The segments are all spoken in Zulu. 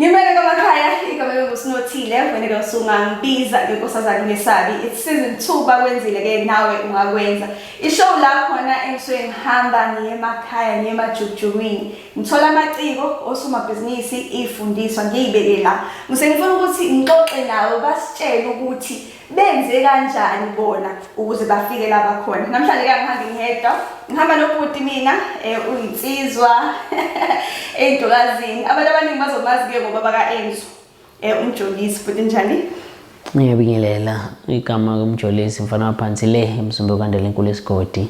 Ngimele kamakhaya igama lokusinothile wena ke usungangibiza ngenkosazana ngesabi. It's season 2 bakwenzile ke nawe ungakwenza. Ishow la khona engisuke ngihamba ngiye emakhaya ngiye emajujuwini. Ngithola amaciko osomabhizinisi ifundiswa ngiyibeke la. Ngifuna ukuthi ngixoxe nawe basitshele ukuthi benze kanjani bona ukuze bafike la bakhona. Namhlanje ke ngihambe ngihedwa. Ngihamba nobhuti mina uyinsizwa entokazini. Abantu abaningi bazomazi ke ngoba baka Enzo. Umjolisi futhi njani? Ngiyabingelela igama kumjolisi mfana waphansi le emsumbe kwandela enkulu esigodi.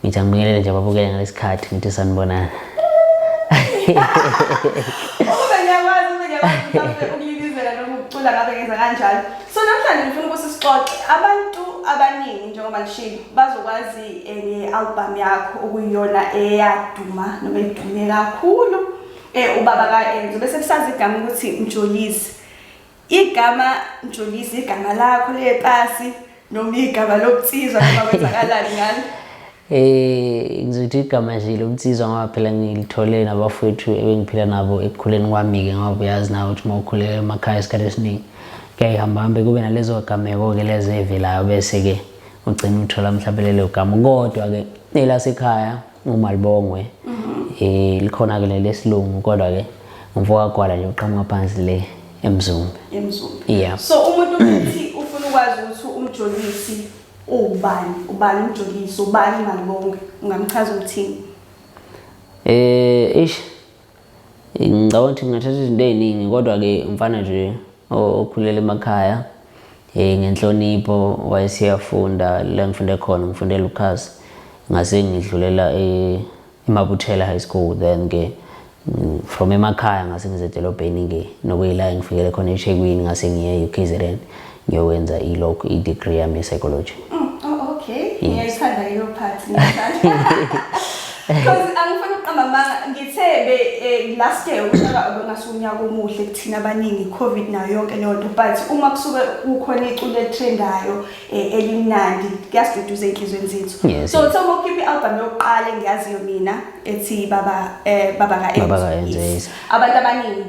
Ngithi ngibingelele nje ababukela ngalesikhathi ngithi sanibonana. Ukulibizela noma ukucula ngabe ngenza kanjalo. So namhlanje ngifuna ukuthi sixoxe abantu abaningi njengoba ngishilo bazokwazi ngealbum yakho okuyiyona eyaduma noma edume kakhulu ubaba ka Enzo bese kusazi igama ukuthi Mjolisi. Igama Mjolisi igama lakho lepasi noma igama lokutsizwa noma kwenzakalani ngani? Ngizothi igama nje lokutsizwa ngoba phela ngilithole nabafowethu ebengiphila nabo ekukhuleni kwami ke ngoba uyazi nawe ukuthi mawukhulele emakhaya isikhathi esiningi kuyahamba kube nalezo gameko ke lezevelayo bese ke ugcina uthola mhlawumbe lelo gama kodwa ke elasekhaya umalibongwe likhona ke lesilungu kodwa ke umfoka kwala nje uqhamuka phansi le emzumbe. Yeah. So umuntu uthi ufuna ukwazi ukuthi umjolisi ubani umjolisi ubani malibonge ungamchaza ukuthini? Ngicabanga ukuthi ngingathatha izinto eziningi kodwa ke mfana nje okhulela emakhaya ngenhlonipho wayesiyafunda la ngifunde khona ngifunde Lucas ngase ngidlulela eMabuthela High School then ke from emakhaya ngase ngizedelobheni ke nokuyila ngifikele khona eThekwini ngase ngiye UKZN ngiyowenza i-degree yami psychology. Okay. Ngiyayithanda leyo part ngiyithanda. Because angifuna uqamba manga ngithebe last year ngasunyaka omuhle kuthina abaningi COVID nayo yonke lento but uma kusuke ukhona iculo etrendayo elimnandi kuyasiduduza inhlizweni zethu. So thoma ukhipha ialbum yokuqala engiyaziyo mina ethi baba ka Enzo. Abantu abaningi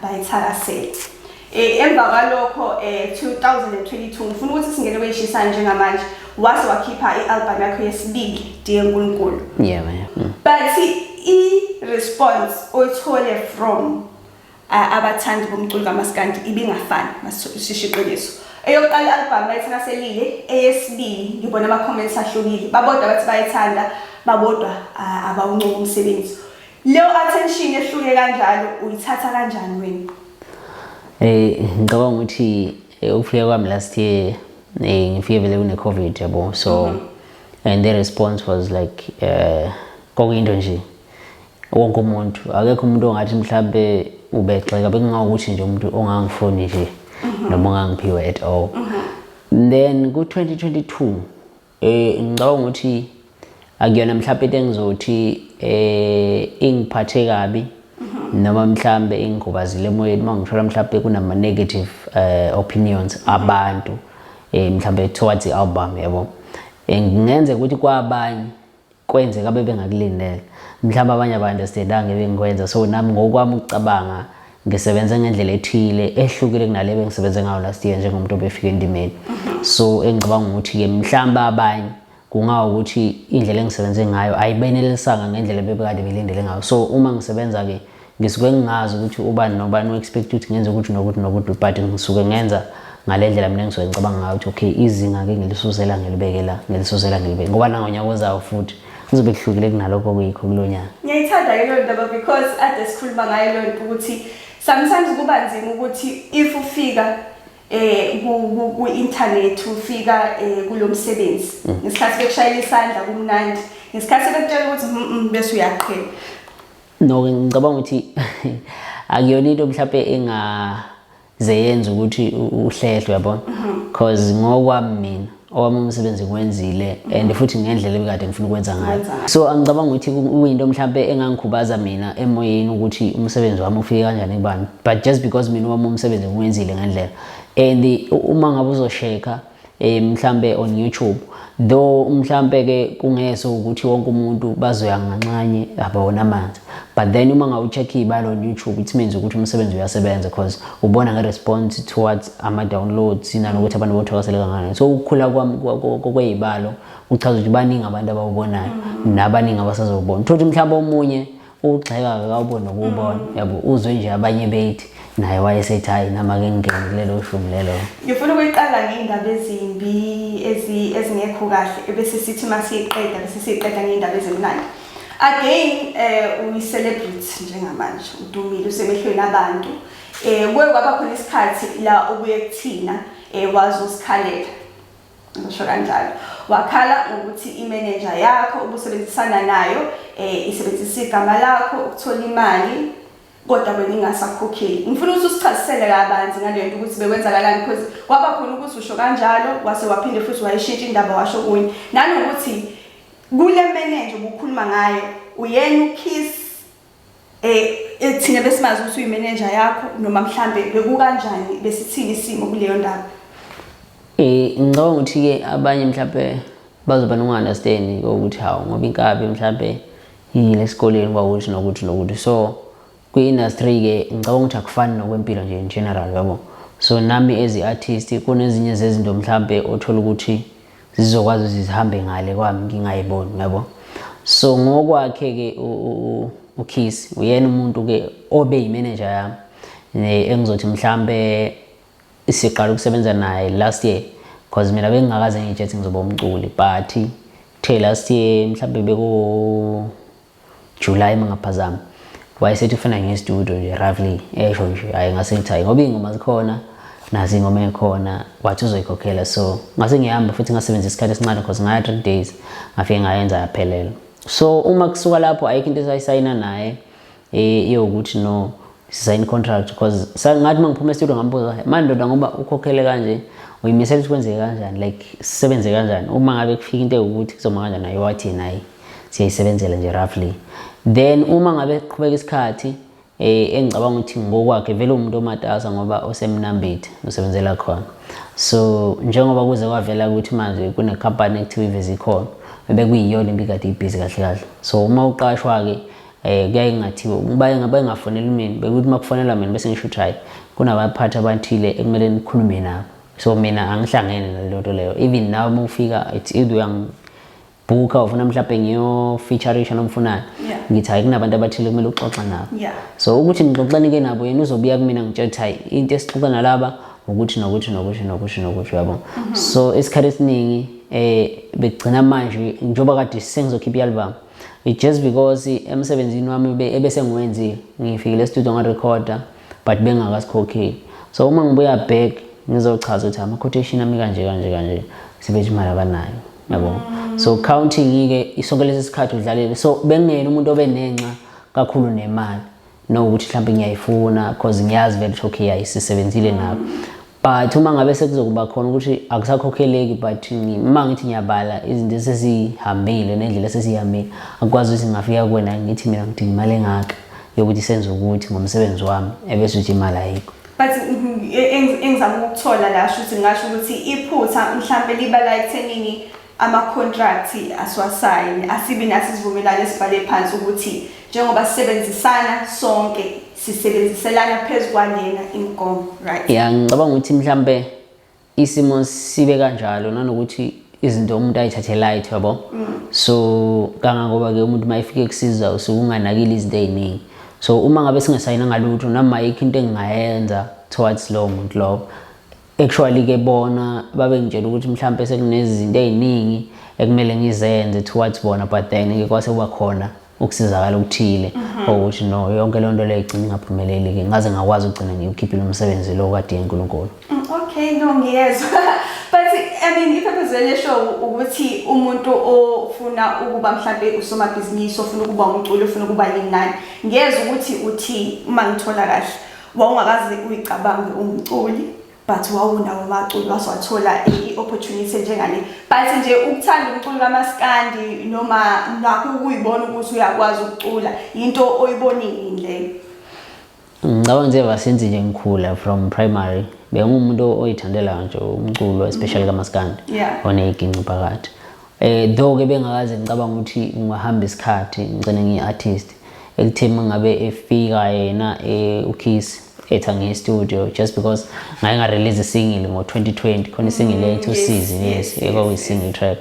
bayithakasela. Emva kwalokho 2022 ngifuna ukuthi singene kweyishisana njengamanje wase wakhipha ialbum yakho yesibili diye uNkulunkulu. Yeah man. But i-response oyithole from abathandi bomculo kaMaskandi ibingafani masishiqiniso. Eyokuqala ialbum bayithakaselile, eyesibili ngibona ama comments ahlukile. Babodwa bathi bayithanda, babodwa abawuncoba umsebenzi. Leyo attention ehluke kanjalo uyithatha kanjani wena? Ngicabanga ukuthi ukufika kwami last year ngifike vele kune COVID yabo so and the response was like konke nje wonke umuntu akekho umuntu ongathi mhlambe ubexeka bekungakuthi nje umuntu ongangifoni nje noma ongangiphiwe at all. Then ku 2022 ngicabanga ukuthi akuyona mhlambe into engizothi ingiphathe kabi noma mhlambe ingikubazile emoyeni mangithola mhlambe kunama negative opinions abantu mhlambe towards ialbum yabo ngenze ukuthi kwabanye kwenzeka bebengakulindela mhlambe abanye abanderstandanga ebengikwenza so nami ngokwami ukucabanga ngisebenza ngendlela ethile ehlukile kunale bengisebenze ngayo last year njengomuntu obefika endimeni. So engicabanga ukuthi ke mhlambe abanye kungawa ukuthi indlela engisebenze ngayo ayibenelisanga ngendlela bebekade belindele ngayo. So uma ngisebenza ke ngisuke ngingazi ukuthi ubani nobani expect ukuthi ngenze ukuthi nokuthi but ngisuke ngenza ngalendlela mina ngisuke ngicabanga ngayo ukuthi okay izinga ke ngilisuzela ngilibekela ngoba nangonyaka ozayo futhi kuzobe kuhlukile kunalokho kuyikho kulonyaka. Ngiyayithanda le ndaba because ade sikhuluma ngayo le nto ukuthi sometimes kuba nzima ukuthi if ufika ku internet ufika kulomsebenzi ngesikhathi bekushayela isandla kumnandi ngesikhathi bekutshela ukuthi bese uyaqhela. No ngicabanga ukuthi akuyona into mhlawumbe engazeyenza ukuthi uhlehlwe yabona because ngokwami mina owami umsebenzi ngiwenzile and futhi ngendlela ebekade ngifuna ukwenza ngayo. So angicabanga ukuthi kuyinto mhlawumbe engangikhubaza mina emoyeni ukuthi umsebenzi wami ufike kanjani kubani but just because mina owami umsebenzi ngiwenzile ngendlela and uma ngabe uzosheka mhlambe on YouTube, though mhlambe ke kungeso ukuthi wonke umuntu bazoya ngancanye abawona amanzi, but then uma ngawucheck ibalo on YouTube it means ukuthi umsebenzi uyasebenza because ubona nge-response towards ama-downloads nanokuthi abantu bothakasele kangangani. So ukukhula kweyibalo uchaza ukuthi baningi abantu abawubonayo nabaningi abasazobona. Thothi mhlawumbe omunye ugxeka akawubona ukubona yabo, uzwe nje abanye bethi naye wayesethi hayi nama ke ngene kulelo shumi lelo. Ngifuna ukuyiqala ngeindaba ezimbi ezingekho kahle bese sithi masiyiqeda bese siyiqeda ngeindaba ezimnandi. Again uyi-celebrity njengamanje, udumile usemehlweni abantu. Kuye kwaba khona isikhathi la obuye kuthina wazosikhalela. Ngisho kanjalo. Wakhala ukuthi imanager yakho obusebenzisana nayo isebenzisa igama lakho ukuthola imali kodwa wena ingasakhokheli. Ngifuna ukuthi usichazisele kabanzi ngale nto ukuthi bekwenzakalani because kwaba khona ukuthi usho kanjalo wase waphinde futhi wayishintsha indaba washo kunye. Nanokuthi kule manager obukhuluma ngayo uyena uKiss ethina besimazi ukuthi uyimanager yakho noma mhlambe bekukanjani besithini isimo kuleyo ndaba. Ngicabanga ukuthi ke abanye mhlambe bazoba no-understand ukuthi hawu ngoba inkabi mhlambe yile esikoleni kwawuthi nokuthi so kwi-industry ke ngicabanga ukuthi akufani nokwempilo nje in general yabo. So nami as i-artist kunezinye zezinto mhlambe othola ukuthi zizokwazi zihambe ngale kwami ngingayiboni yabo. So ngokwakhe ke uKiss uyena umuntu ke obe yimanager yami engizothi mhlambe siqala ukusebenza naye last year because mina bengingakaze ngijethi ngizoba umculi, but the last year mhlambe beko July mangaphazama wayesethi ufuna ngestudio nje roughly esho nje hayi ngase ngithi ngoba ingoma zikhona nazi ingoma ekhona wathi uzoyikhokhela. So ngase ngihamba futhi ngasebenzisa isikhathi esincane because ngaya 3 days ngafike ngayenza yaphelela. So uma kusuka lapho ayikho into esayisayina naye ukuthi no sign contract because ngathi mangiphuma estudio ngambuza manje ndoda ngoba ukhokhele kanje uyimisela ukuthi kwenze kanjani like sisebenze kanjani uma ngabe kufika into ukuthi kuzoma kanjani nayo wathi nayi siyayisebenzela nje roughly. Then uma ngabe qhubeka isikhathi engicabanga ukuthi ngokwakhe vele umuntu omatasa ngoba osemnambithe usebenzela khona. So njengoba kuze kwavela ukuthi manje kune company ekuthiwa iVezikhona bekuyiyona impikade ibhizi kahle kahle. So uma uqashwa ke kuyaye ngathiwa uba ngabe ngafonela mina bekuthi makufonela mina bese ngisho try kunabaphathi abanthile ekumele nikhulume nabo. So mina angihlangene nalento leyo. Even now uma ufika it's either uyangibhuka ufuna mhlawumbe ngiyo featureisha nomfunana ngithi hayi kunabantu abathile kumele uxoxa nabo. So ukuthi ngixoxane ke nabo yena uzobuya kumina ngitshela hayi into esixoxa nalaba ukuthi yabo. So isikhathi esiningi begcina manje njoba kade sengizokhipha i-album it just because emsebenzini wami ebese ngiwenzile ngifikile e-studio ngarecorda but bengakasikhokheli. So uma ngibuya back ngizochaza ukuthi ama-quotation ami kanje sibethi imali abanayo yabo. So counting ke isonke lesi sikhathi udlalele so bengena umuntu obenenxa kakhulu nemali nokuthi mhlawumbe ngiyayifuna because ngiyazi vele ukuthi okay ayisisebenzile nabo. But uma ngabe sekuzokuba khona ukuthi akusakhokheleki but uma ngithi ngiyabala izinto esesihambile nendlela esesihambile akwazi ukuthi ngafika kuwena ngithi mina ngidinga imali engaka yokuthi senze ukuthi ngomsebenzi wami ebese uthi imali ayikho. But engizama ukuthola la shothi ngasho ukuthi iphutha mhlambe libala ekuthenini ama-contract asiwasayini asibi nasisivumelane esibhale phansi ukuthi njengoba sisebenzisana sonke sisebenziselana phezu kwalena inkomo right. Ngicabanga ukuthi mhlambe isimo sibe kanjalo nanokuthi izinto umuntu ayithathe light yabo. So kangangoba ke umuntu mayifike kusiza usukunganakile izinto eziningi. So uma ngabe singesayina ngalutho noma ayikho into engingayenza towards lo muntu lo actually ke bona babe ngitshela ukuthi mhlambe sekunezinto eziningi ekumele ngizenze towards bona but then ke kwase kuba khona ukusizakala ukuthile ukuthi no yonke le nto le igcina ingaphumeleli ke ngaze ngakwazi ukugcina ngiyikhiphile umsebenzi lo kade uNkulunkulu. Okay no ngiyezwa but I mean ipurpose le show ukuthi umuntu ofuna ukuba mhlambe usomabhizinisi ofuna ukuba umculi ofuna ukuba yinani ngiyezwa ukuthi uthi uma ngithola kahle wawungakaze uyicabange umculi but wawunawo amaculi waswathola i-opportunity njengale but nje ukuthanda umculo kamaskandi noma nakho ukuyibona ukuthi uyakwazi ukucula into oyibonile leyo. ngicabanga nje vasenzi nje ngikhula from primary bengumuntu oyithandela nje umculo especially kaMaskandi oneginqi phakathi. Though ke bengakaze ngicabanga ukuthi ngihamba isikhathi ngicene ngiyi-artist ekutheni ngabe efika yena uKiss etha nge-studio just because ngaye nga-release single ngo-2020 khona isingle ethu Season ekwakuyi-single track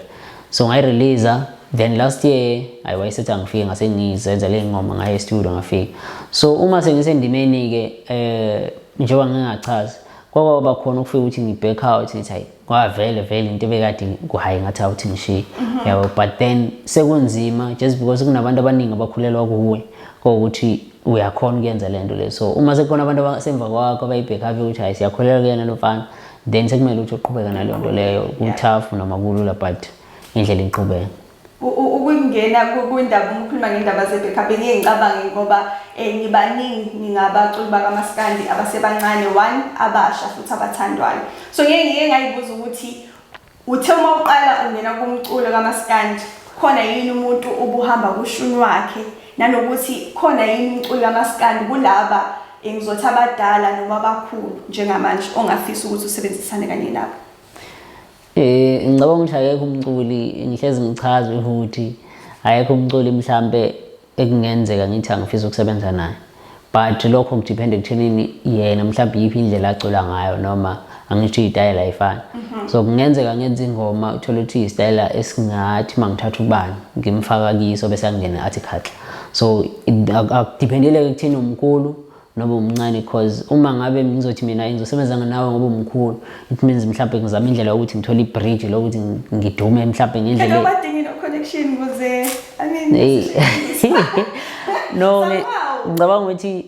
so ngayi-release then last year wayesethi angifike ngase ngizenza le ngoma ngaye e-studio ngafika so uma sengisendimeni-ke njengoba ngingachazi kwaba khona ukufika ukuthi ngi-back out ngithi hayi kwavele into ebekade kuhayi ngathi awuthi ngishiye yabo but then sekunzima just because kunabantu abaningi abakhulelwa kuwe kokuthi uyakhona ukuyenza lento le so uma sekukhona abantu abasemva kwakho abayi-back up ukuthi hayi siyakholelwa kuyena lo mfana then sekumele ukuthi uqhubeka naleyo nto leyo ku-tough noma kulula but indlela iqhubeka. Ukungena kwindaba ukukhuluma ngendaba ze-backup ngiye ngicabange ngoba ngibaningi ngingabaculi bakaMaskandi abasebancane one abasha futhi abathandwayo so ngiye ngayibuza ukuthi uthe uma uqala ungena kumculo kaMaskandi khona yini umuntu ubuhamba kushuni wakhe nanokuthi khona yini umculo kaMaskandi kulaba ngizothi abadala noma abakhulu njengamanje ongafisa ukuthi usebenzisane kanye nabo? Ngicabanga ukuthi akekho umculi ngihlezi ngichaze ukuthi akekho umculi mhlambe ekungenzeka ngithi angifisa ukusebenza naye but lokho ngidepende ekuthenini yena mhlambe yiphi indlela acula ngayo noma angithi itayela ayifani so kungenzeka ngenza ingoma uthola ukuthi isitayela esingathi mangithatha ubani ngimfaka kiso bese angena athi khatla so akudependele ekutheni umkhulu noma umncane because uma ngabe ngizothi mina ngizosebenza nawe ngoba umkhulu it means mhlawumbe ngizama indlela yokuthi ngithole ibridge lokuthi ngidume mhlawumbe ngendlela lo badingi no connection ukuze I mean no ngicabanga ukuthi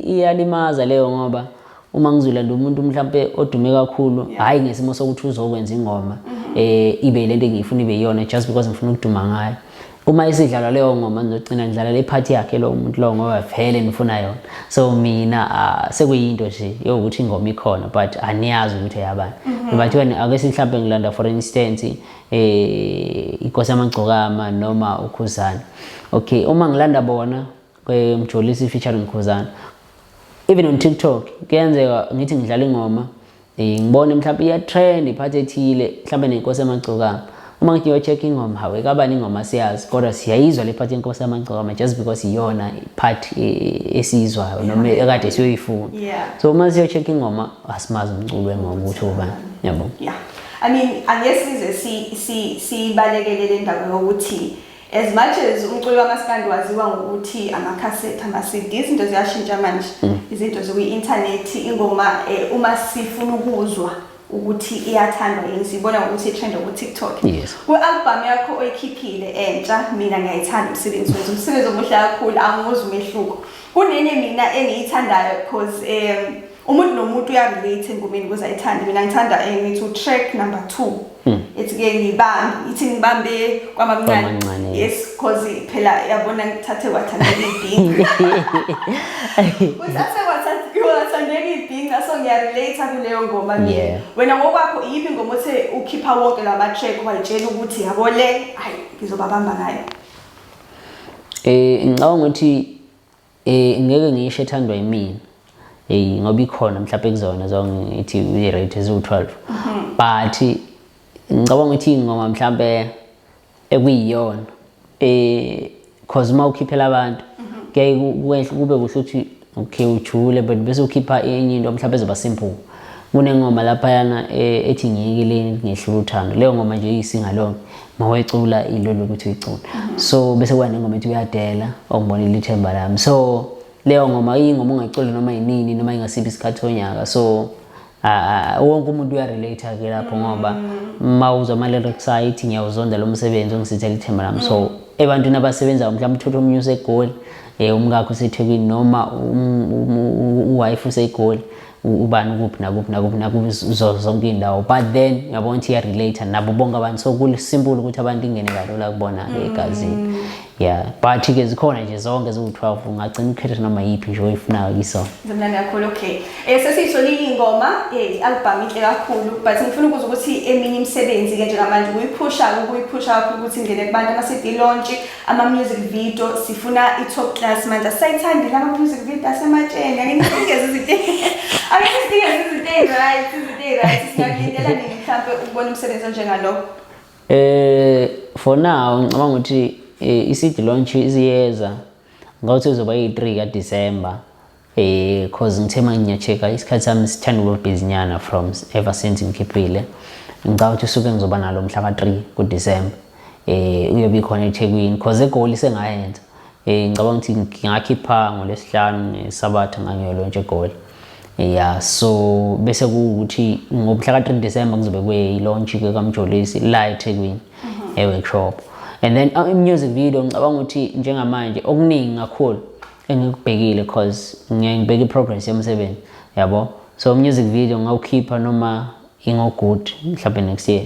iyalimaza leyo ngoba uma ngizolanda umuntu mhlawumbe odume kakhulu hayi ngesimo sokuthi uzokwenza ingoma ibe lento engiyifuna ibe yona just because ngifuna ukuduma ngayo uma isidlala leyo ngoma ngizogcina ngidlala le part yakhe lo muntu lo ngoba vele ngifuna yona so mina sekuyinto nje yokuthi ingoma ikhona but aniyazi ukuthi eyabani but wena ake mhlawumbe ngilanda for instance inkosi yamagcokama noma ukhuzana okay uma ngilanda bona Mjolisi featuring Khuzana even on TikTok kuyenzeka ngithi ngidlala ingoma ngibone mhlawumbe iya trend iphathi ethile mhlawumbe nenkosi yamagcokama uma ngithi yo check ingoma hawe kabani ingoma siyazi kodwa siyayizwa le part yenkosi yamagcokama just because iyona part esizwayo noma ekade siyoyifuna so uma siyo check ingoma asimazi umculo wengoma ukuthi ubani yabo I mean angesize sibalekele le ndaba yokuthi as much as umculo kaMaskandi waziwa ngokuthi ama-cassette ama-CD izinto ziyashintsha manje izinto zokwi-internet ingoma uma sifuna ukuzwa ukuthi iyathandwa yini sibona ukuthi itrend ku-TikTok ku-album yakho oyikhiphile entsha mina ngiyayithanda umsebenzi omuhle kakhulu anguzwa umehluko kunenye mina engiyithandayo because umuntu nomuntu uyarelate engomeni ukuze ayithande mina ngithanda ngithi track number 2 ethi ke ngibambe kwamamncane yes because phela yabona ngithathe wathandeka ibhinga uthathe wathandeka ibhinga so ngiyarelate kuleyo ngoma mina wena ngokwakho iyiphi ingoma othe ukhipha wonke la ma-track wayitshela ukuthi yabo le hayi ngizobabamba ngayo? Ngicabanga ukuthi ngeke ngisho ethandwa yimina ngoba ikhona mhlawumbe kuzona zonke ithi i-rate eziwu-12 but ngicabanga ukuthi ingoma mhlawumbe ekuyiyona cause uma ukhiphela abantu kuyaye kube kuhle ukuthi okay ujule but bese ukhipha enye into mhlawumbe ezoba simple kunengoma laphayana ethi ngiyekileni ngehlula uthando leyo ngoma nje iyisingalonke mawayicula ilolo ukuthi uyicula so bese kuba nengoma ethi uyadela ongibonile ithemba lami so leyo ngoma ingoma ungayicula noma yinini noma ingasiphi isikhathi onyaka so wonke umuntu uyarelate ke lapho ngoba mawuzwa ama-lyrics ayithi ngiyawuzonda lo msebenzi ongisithela ithemba lami so ebantwini abasebenzayo mhlawumbe uthotha umnyuse egoli umkakho usethekwini noma uwife usegoli ubani kuphi nakuphi zonke indawo, but then uyabona ukuthi iya relate nabo bonke abantu, so kusimple ukuthi abantu ingene kalula kubona egazini. Yeah, but ke zikhona nje zonke eziwu-12 ungagcina ukhetha noma yiphi nje oyifunayo kisona. Zimnandi kakhulu. Okay, sesiyitholile ingoma i-album inhle kakhulu, but ngifuna ukuza ukuthi eminye imisebenzi ke njengamanje ukuyiphusha kakhulu ukuthi ingene kubantu ama-CD launch, ama-music video, sifuna i-top class manje. Asayithandile ama-music video asematsheni, angenisikeze izinto right, singakuyindela nini mhlawumbe ukubona umsebenzi onjengalo? For now ngicabanga ukuthi i-CD launch isiyeza ngawuthi uzoba yi-3 kaDisemba, cause ngithe ngiyachecka isikhathi sami sithanda ukuba busy nyana from ever since ngikhiphile. Ngicabanga ukuthi usuke ngizoba nalo mhla ka-3 kuDisemba, uyobe ikhona eThekwini cause egoli sengayenza. Ngicabanga ukuthi ngingakhipha ngoLwesihlanu ngeSabatha ngangiyolontsha egoli. Yeah, so bese kuukuthi ngomhla ka-3 December kuzobe kuyi-launch ke kaMjolisi la eThekwini e-workshop. And then music video ngicabanga ukuthi njengamanje okuningi kakhulu engikubhekile cause ngiyibheka i-progress yomsebenzi, yabo. So music video ngawukhipha noma ingo-good mhlawumbe next year,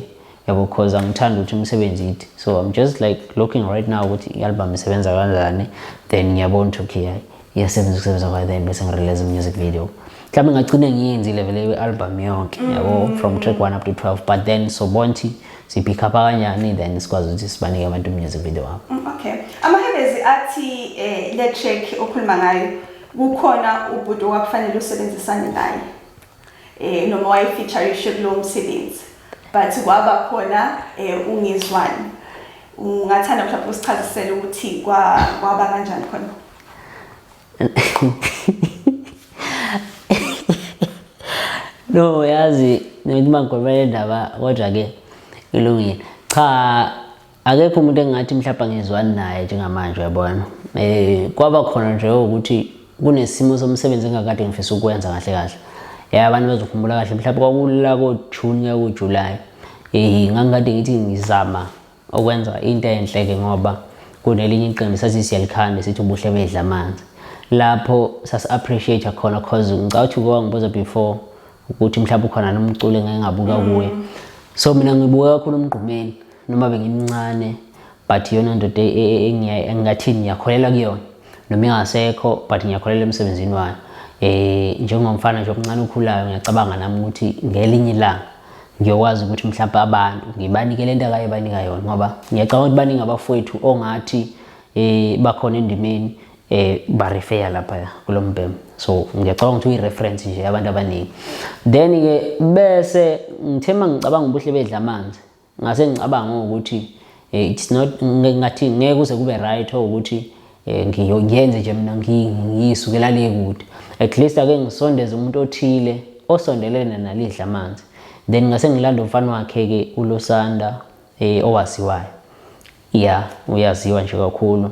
yabo, cause angithanda ukuthi umsebenzi ithi. So I'm just like looking right now ukuthi i-album isebenza kanjani, then ngiyabona ukuthi okay iyasebenza kwayo, then bese ngirelease music video. Mhlawumbe ngagcina ngiyenzile vele i-album yonke, yabo, from track 1 up to 12, but then so bonke sipick up kanjani, then sikwazi ukuthi sibanike abantu music video wabo. Okay, amahebezi athi le track okhuluma ngayo kukhona ubhuti okufanele usebenzisane naye noma wayifeaturishe kulo msebenzi, but kwaba khona ungezwani. Ungathanda mhlawumbe usichazisele ukuthi kwaba kanjani khona? No, yazi noma ngibhekele indaba kodwa ke ilungile. Cha, akekho umuntu engathi mhlawumbe ngizwani naye njengamanje, uyabona. Kwaba khona nje ukuthi kunesimo somsebenzi engakade ngifisa ukwenza kahle kahle. Abantu bazokhumbula kahle mhlawumbe kwakula koJune kuJuly. Ngangikade ngithi ngizama ukwenza into enhle ke ngoba kunelinye iqembu sathi siyalikhanda sithi ubuhle bedla amanzi. Lapho sasi appreciate khona cause ngicabanga ukuthi ngibuza before ukuthi mhlawumbe khona nomculo engabuka kuye. So mina ngibuka kakhulu umgqumeni noma bengimncane, but yona ndoda engathi ngiyakholela kuyona noma ingasekho, but ngiyakholela emsebenzini wayo. Njengomfana nje omncane okhulayo ngiyacabanga nami ukuthi ngelinye ilanga ngiyokwazi ukuthi mhlawumbe abantu ngibanike lento akayibanika yona, ngoba ngiyacabanga ukuthi baningi abafowethu ongathi bakhona endimeni ba-refer lapha kulo mbhemu. So ngiyacabanga ukuthi uyi-reference nje abantu abaningi. Then ke bese ngithema ngicabanga ubuhle bedla amanzi, ngase ngicabanga ukuthi it's not ngathi ngeke kuze kube right ukuthi ngiyenze nje mina ngiyisukela le kude. At least ake ngisondeze umuntu othile osondelene nalidla amanzi, then ngase ngilanda umfana wakhe ke uLusanda owaziwayo. Yeah, uyaziwa nje kakhulu.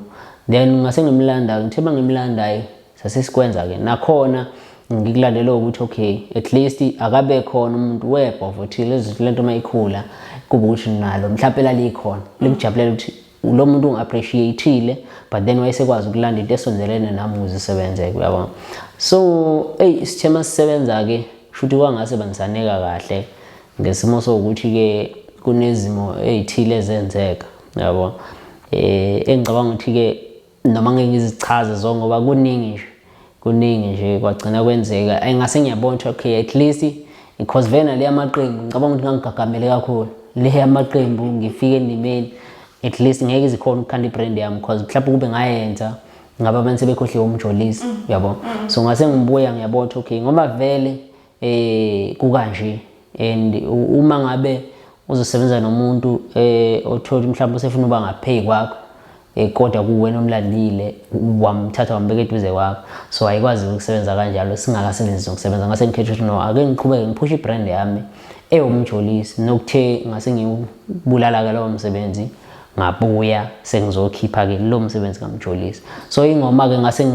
Then ngase ngimlanda, ngithema ngimlanda sasesikwenza ke nakhona ngikulandela ukuthi okay at least akabe khona umuntu webhovu othile lento mayikhula kube ukuthi nalo mhlawumbe lalikhona likujabulela ukuthi lo muntu ungi-appreciate-ile, but then wayesekwazi ukulanda into esondelene nami ukuze isebenze, uyabona. So sithema sisebenza ke shuthi kwangasebenzisaneka kahle ngesimo sokuthi ke kunezimo ezithile ezenzeka, yabo. Engicabanga ukuthi ke noma ngeke ngizichaze zonke ngoba kuningi nje kwagcina kwenzeka. Engase ngiyabona ukuthi okay at least because vena le amaqembu ngicabanga ukuthi ngangigagamele kakhulu le amaqembu ngifike endimeni, at least ngeke izikhona ukukhanda ibrand yami because mhlawumbe kube ngayenza ngaba abantu sebekhohliwe uMjolisi, uyabo. So ngase ngibuya ngiyabona ukuthi okay ngoba vele kukanje, and uma ngabe uzosebenza nomuntu othola mhlawumbe usefuna uba ngaphay kwakho kodwa kuwena omlandile wamthatha wambeka eduze kwakho, so ayikwazi ukusebenza kanjalo singakasebenzisi ukusebenza. Ngase ngikhethe ukuthi no ake ngiqhubeke ngiphushe ibrand yami ewumjolisi, nokuthe ngase ngibulala ke lowo msebenzi ngabuya sengizokhipha ke lo msebenzi kaMjolisi. So ingoma ke ngase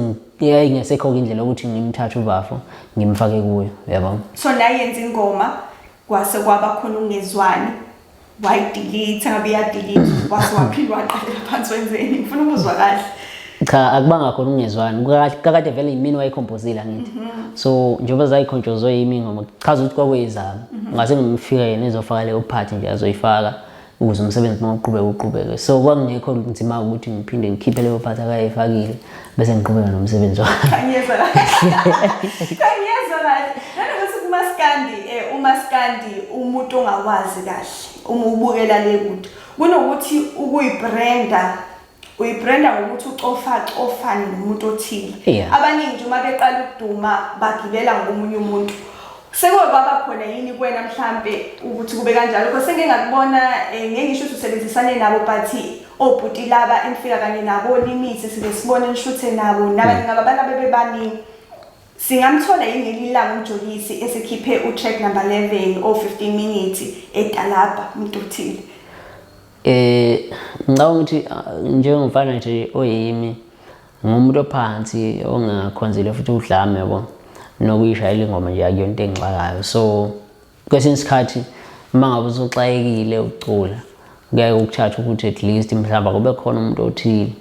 ngesekho indlela ukuthi ngimthathe uBafo ngimfake kuyo, uyabona. So nayenza ingoma kwase kwaba khona ungezwani, wayidelete ngabe yadelete kwase waphindwa waqalela phansi wenzeni? Ngifuna ukuzwa kahle. cha akubanga khona ungezwani kakade vele yimini wayikhompozile ngithi so njengoba zayikhonjozwe yimi ngoma chaza ukuthi kwakwezami ngase ngimfika yena ezofaka leyo part nje azoyifaka ukuze umsebenzi mawuqhubeke so kwangekho nzima ukuthi ngiphinde ngikhiphe leyo part akayifakile bese ngiqhubeka nomsebenzi wami Kanyezwa la nanokuthi umaskandi umuntu ongawazi kahle uma ubukela le kude kunokuthi uyibranda ngokuthi ucofane nomuntu othile abaningi nje uma beqala ukuduma bagibela ngomunye umuntu sekwaba khona yini kwena mhlambe ukuthi kube kanjalo because ngeke ngakubona ngengisho usebenzisane nabo but obhuti laba enfika kanye nabo limit sibe sibone nishuthe nabo nabanye ngababana bebebaningi singamthola yini ilanga uMjolisi esekhiphe utrack number 11 or 15 minutes eDalaba umuntu othile ngicabanga ukuthi njengomfana nje oyimi ngumuntu ophansi ongakhonzile futhi udlame yabo nokuyishayela ingoma nje akuyonto engixakayo so kwesinye isikhathi mangabe usuxayekile ucula kuyaye ukuthatha ukuthi at least mhlawumbe kube khona umuntu othile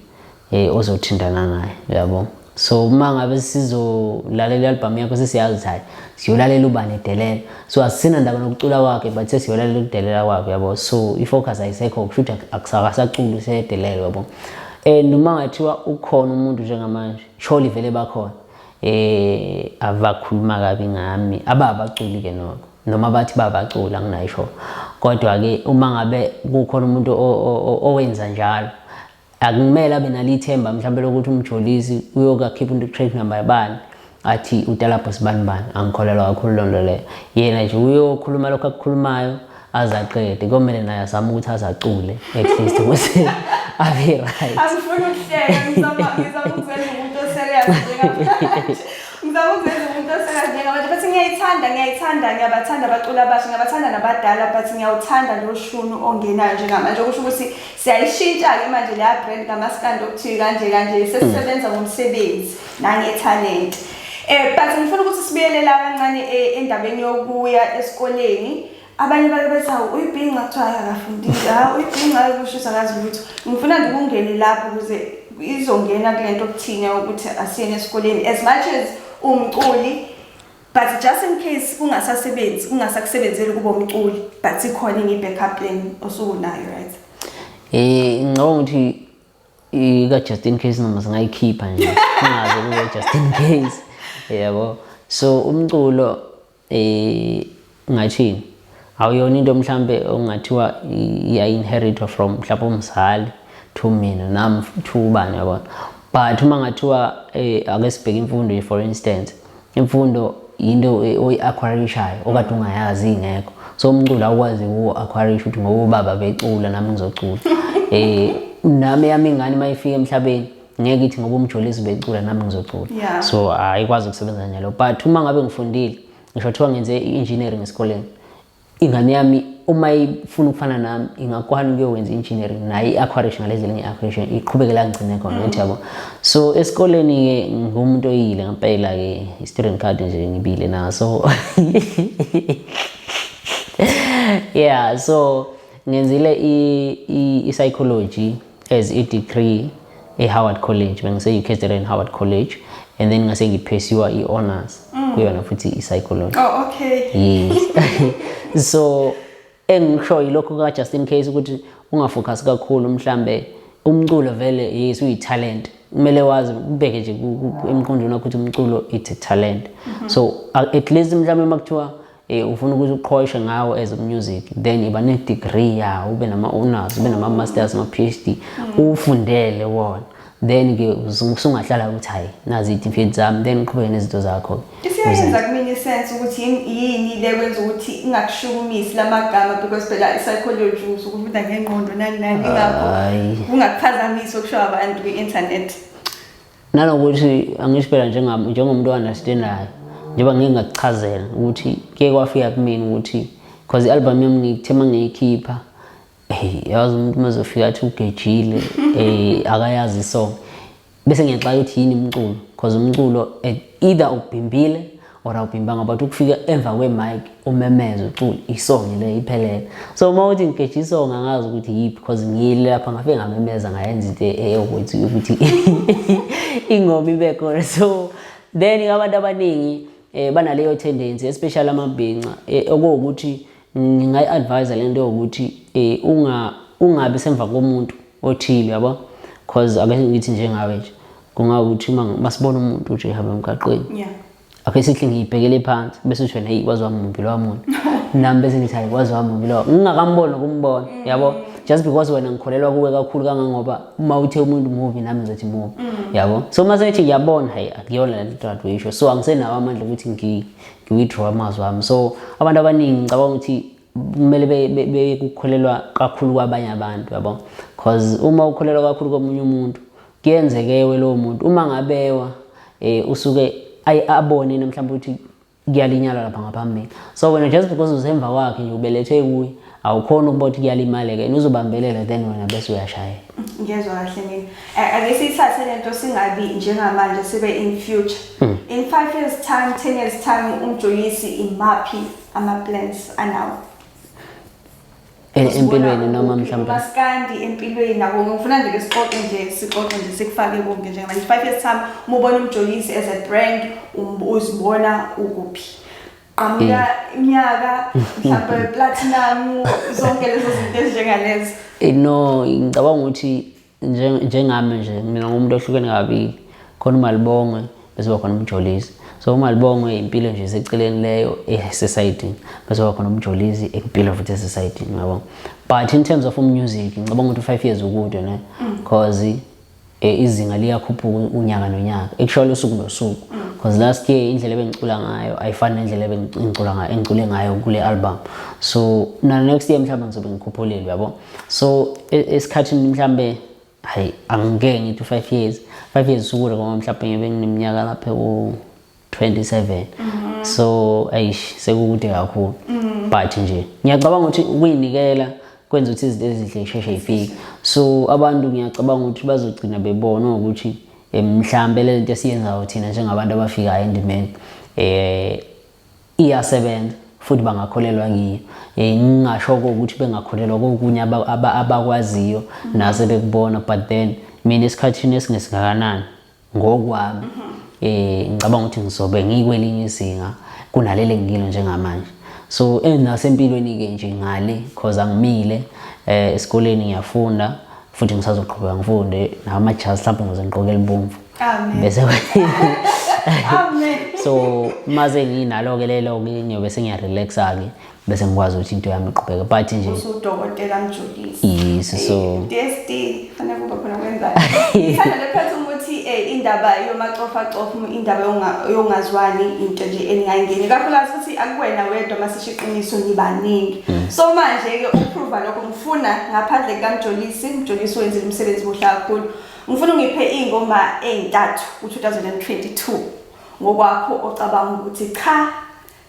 ozothindana naye yabo so mangabe sizolalela album yakho sesiyazi hayi siyolalela ubani edelela so asina ndaba nokucula kwakhe but sesiyolalela ukudelela kwakhe yabo so ifocus ayisekho kushuthi akusakaculi sedelela yabo noma ngathiwa ukhona umuntu njengamanje surely vele bakhona abakhuluma kabi ngami ababaculi ke noma bathi babacula nginayisho kodwa ke uma ngabe kukhona umuntu owenza njalo akumele abe nalithemba mhlawumbe lokuthi uMjolisi uyokakhipha track number yabani athi uDalapho sibani angikholelwa kakhulu lonto le yena nje uyokhuluma lokho akukhulumayo azaqede komele naye azama ukuthi azacule at least ukuthi abe right Angifuna ukuhleka ngizama ukwenza umuntu oserious njengamanje ngizama ukwenza umuntu oserious njengamanje but ngiyayithanda ngiyabathanda abaculi abasha ngiyabathanda nabadala but ngiyawuthanda lo shunu ongenayo njengamanje okusho ukuthi siyayishintsha ke manje la brand kamaskandi okuthi kanje sesisebenza ngomsebenzi nangetalent but ngifuna ukuthi sibuyelele kancane endabeni yokuya esikoleni abanye bathi uyibhinqa kuthiwa akafundile uyibhinqa ukushisa akazi lutho ngifuna ngikungene lapho ukuze izongena kulento okuthina ukuthi asiyene esikoleni as much as umculi but just in case kungasakusebenzeli kuba umculi but ikhona ngi-backup plan osukunayo right ngicabanga ukuthi ika just in case noma singayikhipha nje kungaze kube just in case yabo so umculo ngathini awuyona into mhlambe ongathiwa iya-inheritwa from mhlawumbe umzali to mina nami to ubani yabona but uma ngathiwa ake sibheke imfundo for instance imfundo into oyi-acquirishayo okade ungayazi ingekho so umculo awukwazi uku-acquirisha ukuthi ngoba ubaba becula nami ngizocula nami yami ingane mayifika emhlabeni ngeke ithi ngoba uMjolisi becula nami ngizocula so ayikwazi ukusebenza njalo but uma ngabe ngifundile ngisho kuthiwa ngenze i-engineering esikoleni ingane yami uma ifuna ukufana nami ingakwazi ukuyokwenza engineering nayo i-acquirisha ngalezi linye i-acquirisha iqhubekela ngigcine khona ngithi yabo so esikoleni ke ngumuntu oyile ngempela ke i-student card nje ngibile naso yeah so ngenzile i-psychology as a degree eHoward College bengise ukhethelwe Howard College and then ngase ngiphesiwa i-honors kuyona futhi i-psychology okay yes so engisho yilokho ka just in case ukuthi ungafocus kakhulu mhlambe umculo vele yes uyi-talent kumele wazi ubeke nje emqondweni wakho ukuthi umculo it's a talent so at least mhlambe makuthiwa ufuna ukuthi uqhoyishe ngawo as a music then iba ne-degree yawo ube nama-honors ube nama-masters ama-PhD ufundele wona then ke usungahlala ukuthi hayi nazi i-certificate zami then uqhubeke nezinto zakho isiyenza kumini sense ukuthi yini le kwenza ukuthi ingakushukumisi lamagama because phela i-psychology ukufunda ngengqondo nani ingakho ungakuphazamisa okusho abantu kwi-internet nanokuthi angisho phela njengomuntu o-understandayo njengoba ngeke ngakuchazela ukuthi ke kwafika kumina ukuthi because i-album yami ngithema ngiyikhipha yazi umuntu mazofika athi ugejile akayazi song bese ngiyaxaka ukuthi yini umculo because umculo either ubhimbile or awubhimbanga but ukufika emva kwemic umemeze ucula isong le iphelele so mawuthi ngeje isong angazi ukuthi yipi because ngiyile lapha ngafike ngamemeza ngayenza into ukuthi ingoma ibe khona so then abantu abaningi banaleyo tendency especially amabhinqa okuwukuthi ngingayi-advise lento yokuthi ungabi semva komuntu othile yabo because ake ngithi njengawe nje kungawukuthi masibona umuntu nje ehamba emgaqweni ake sithi ngiyibhekele phansi bese uthi wena hey wazi wami umpilo wamuntu nami bese ngithi hayi wazi wami umpilo ngingakambona ukumbona yabo just because wena ngikholelwa kuwe kakhulu kangangoba uma uthe umuntu movie nami ngizothi movie yabo so mase ethi ngiyabona hayi akuyona lento that we show so angisenawo amandla ukuthi ngiwithdraw amazwi wami so abantu abaningi ngicabanga ukuthi kumele bekukholelwa kakhulu kwabanye abantu yabo because uma ukholelwa kakhulu komunye umuntu kuyenzeke lo muntu uma ngabewa usuke abone mhlawumbe ukuthi kuyalinyala lapha ngaphambili so wena just because uzemva kwakhe nje ubelethe kuye awukhona ukubona ukuthi kuyalimale ke uzobambelela then wena bese uyashaya ngiyezwa kahle mina ake sithathe lento singabi njengamanje sibe in future in 5 years time 10 years time umjoyisi imaphi ama plans anawo empilweni noma mhlawumbe maskandi empilweni nabo ngifuna nje sixoxe nje sikufake konke njengamanje 5 years time umubona umjoyisi as a brand uzibona ukuphi qhamuka iminyaka mhlawumbe platinum zonke lezo zinto ezinjengalezi no ngicabanga ukuthi njengami nje mina ngumuntu ohlukene kabili khona umalibongwe bese kuba khona umjolisi so umalibongwe impilo nje seceleni leyo society bese kuba khona umjolisi impilo futhi society ngiyabona but in terms of music ngicabanga ukuthi 5 years ukude ne because izinga liyakhuphuka unyaka nonyaka actually usuku nosuku because last year indlela ebengicula ngayo ayifani nendlela engicule ngayo kule album so na next year mhlawumbe ngizobe ngikhuphulile yabo so esikhathini mhlawumbe hayi angeke ngithi 5 years ukule ngoba mhlawumbe ngibe ngineminyaka lapha ku 27 so ayish sekukude kakhulu but nje ngiyacabanga ukuthi ukuyinikela kwenza ukuthi izinto ezihle isheshe ifike so abantu ngiyacabanga ukuthi bazogcina bebona ukuthi mhlambe le nto esiyenzayo thina njengabantu abafikayo endimeni iyasebenza futhi bangakholelwa ngiyo ngingasho ukuthi bengakholelwa kokunye abakwaziyo nase bekubona but then mina esikhathini esingesingakanani ngokwami ngicabanga ukuthi ngizobe ngikwelinye izinga kunalele ngilo njengamanje so nasempilweni ke nje ngale because angimile esikoleni ngiyafunda futhi ngisazoqhubeka ngifunde namajazi mhlawumbe ngizoqoka elibomvu amen bese amen so maze nginalo ke lelo ke ngiyobe sengiyarelaxa ke bese ngikwazi ukuthi into yami iqhubeke but nje usudokotela mjolisi yes so DSD fanele kube khona kwenzayo sana lephethe ukuthi indaba yomacofa indaba yongazwani into nje eningayingeni kakhulukazi futhi akuwena wedwa masishiqiniso nibaningi so manje ke uprove lokho ngifuna ngaphandle kaMjolisi wenza umsebenzi muhle kakhulu ngifuna ungiphe ingoma ezintathu ku2022 ngokwakho ocabanga ukuthi cha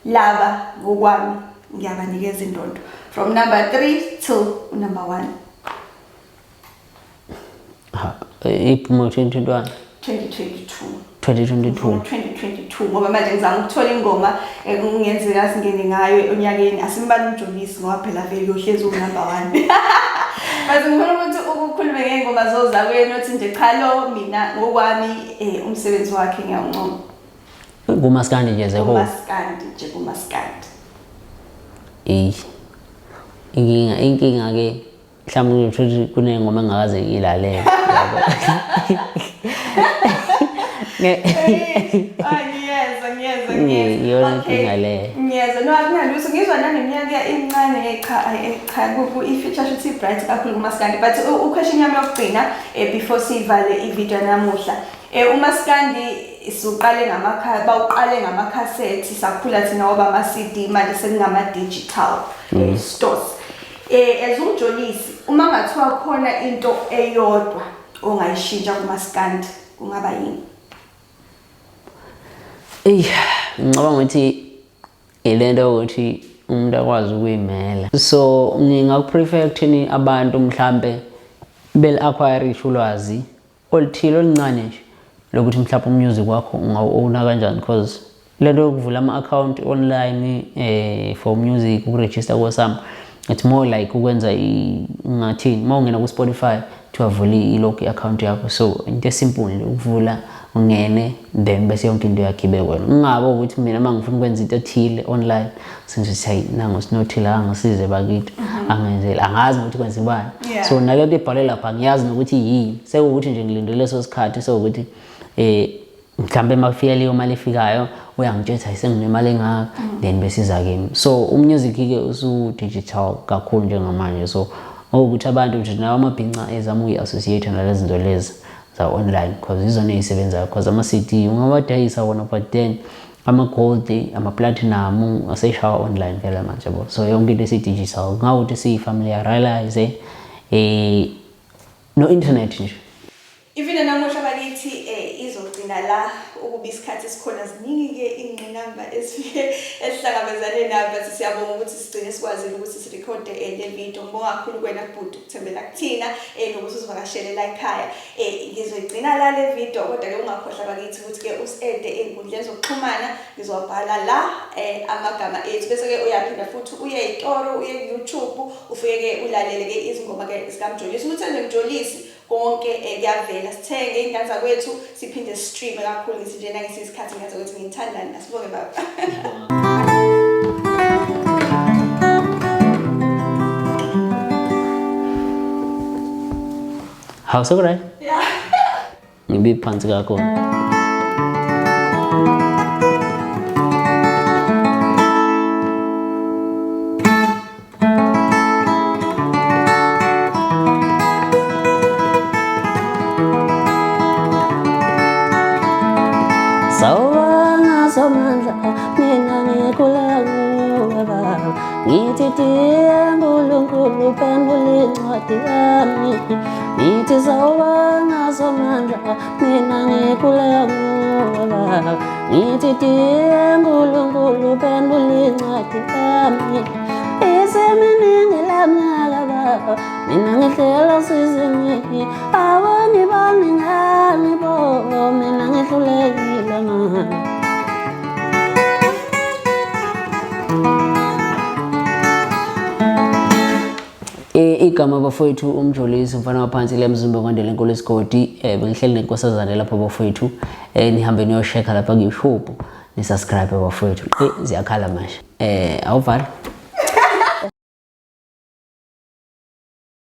laba ngokwami ngiyabanikeza indondo from number 3 to number 1 iphumo 2022 ngoba manje ngizama ukuthola ingoma engenzeka singene ngayo onyakeni asimbali umjolisi ngoba phela vele uhlezi number 1 Bazi ngifuna ukuthi ukukhuluma ngengoma zozakwenu othi nje cha lo mina ngokwami umsebenzi wakhe ngiyawuncoma kumaskandi nje zeho kumaskandi inkinga ke mhlawumbe ukuthi kunengoma engakaze ngilalela ngiyeza inkinga le ngiyeza no akungaluso ngizwa naneminyaka emincane cha ku i-feature shothi bright kakhulu kumaskandi but uquestion yami yokugcina before sivale ivideo namuhla umaskandi bawuqale ngama-cassette sakhula thina ngoba ama-CD manje sekungama-digital stores as umjolisi uma ngathiwa khona into eyodwa ongayishintsha kumaskandi kungaba yini ngicabanga ukuthi ilento ukuthi umuntu akwazi ukuyimela so ngingakuprefer ukuthini abantu mhlambe beli-acquire ulwazi oluthile oluncane nje lokuthi mhlawumbe umusic wakho ungawona kanjani because lento yokuvula ama-account online for music ukuregister kwasam it's more like ukwenza ngathini uma ungena ku-Spotify tuwavula ilokhu i-account yakho so into esimple ukuvula ungene then bese yonke into yakhe ibe wena ungabe ukuthi mina mangifuna ukwenza into ethile online sengithi hayi nango sinothile angisize bakithi angenzele angazi ukuthi kwenza ibani so nalento ibhale lapha ngiyazi nokuthi yini sekuwukuthi nje ngilindele leso sikhathi sekuthi mhlambe mafika leyo mali efikayo uyangitshela ayisenginemali engaka then besiza kimi so umusic ke usu digital kakhulu njengamanje so ukuthi abantu nje nawo amabhinca ezama uyi-associate nalezi zinto lezi za online because izona ezisebenzayo because ama-CD ungawadayisa wona but then ama-gold ama-platinum aseshawa online vele manje yabo so yonke into esi-digital ngawukuthi siyi-familiarize no-internet nje even namuhla bakithi izogcina la ukuba isikhathi esikhona ziningi-ke ingqinamba esihlangabezane nabo siyabonga ukuthi sigcine sikwazile ukuthi sirekhode le video ngibonga kakhulu kwena kubhuti ukuthembela kuthina nokuthi uzivakashele la ekhaya ngizoyigcina la le video kodwa-ke ungakhohlwa bakithi ukuthi-ke usi-ede ey'nkundleni zokuxhumana ngizowabhala la amagama ethu bese-ke uyaphinda futhi uye ey'tolo uye ku-YouTube ufike-ke ulalele-ke izingoma-ke zikaMjolisi umuthende Mjolisi konke kuyavela sithenge ingane zakwethu siphinde stream kakhulu ngithi nje nangesikhathi ngathi ukuthi ngithandani asibonge baba How's it right? Yeah. Ngibi phansi kakhulu. Sawanga somandla mina ngikulawo baba ngithi uNkulunkulu phendula incwadi yami ngithi sawanga somandla mina ngikulawo baba ngithi uNkulunkulu phendula incwadi yami iseminingi laminyaka baba mina ngihlela sizini awani bami ngani bo mina ngihlulekile mama igama bafowethu uMjolisi umfana waphansi lemzimba kwandele enkolo esigodi bengihleli nenkosazane lapha bafowethu nihambe niyosheka lapha ku-YouTube ni subscribe bafowethu ziyakhala manje awuvala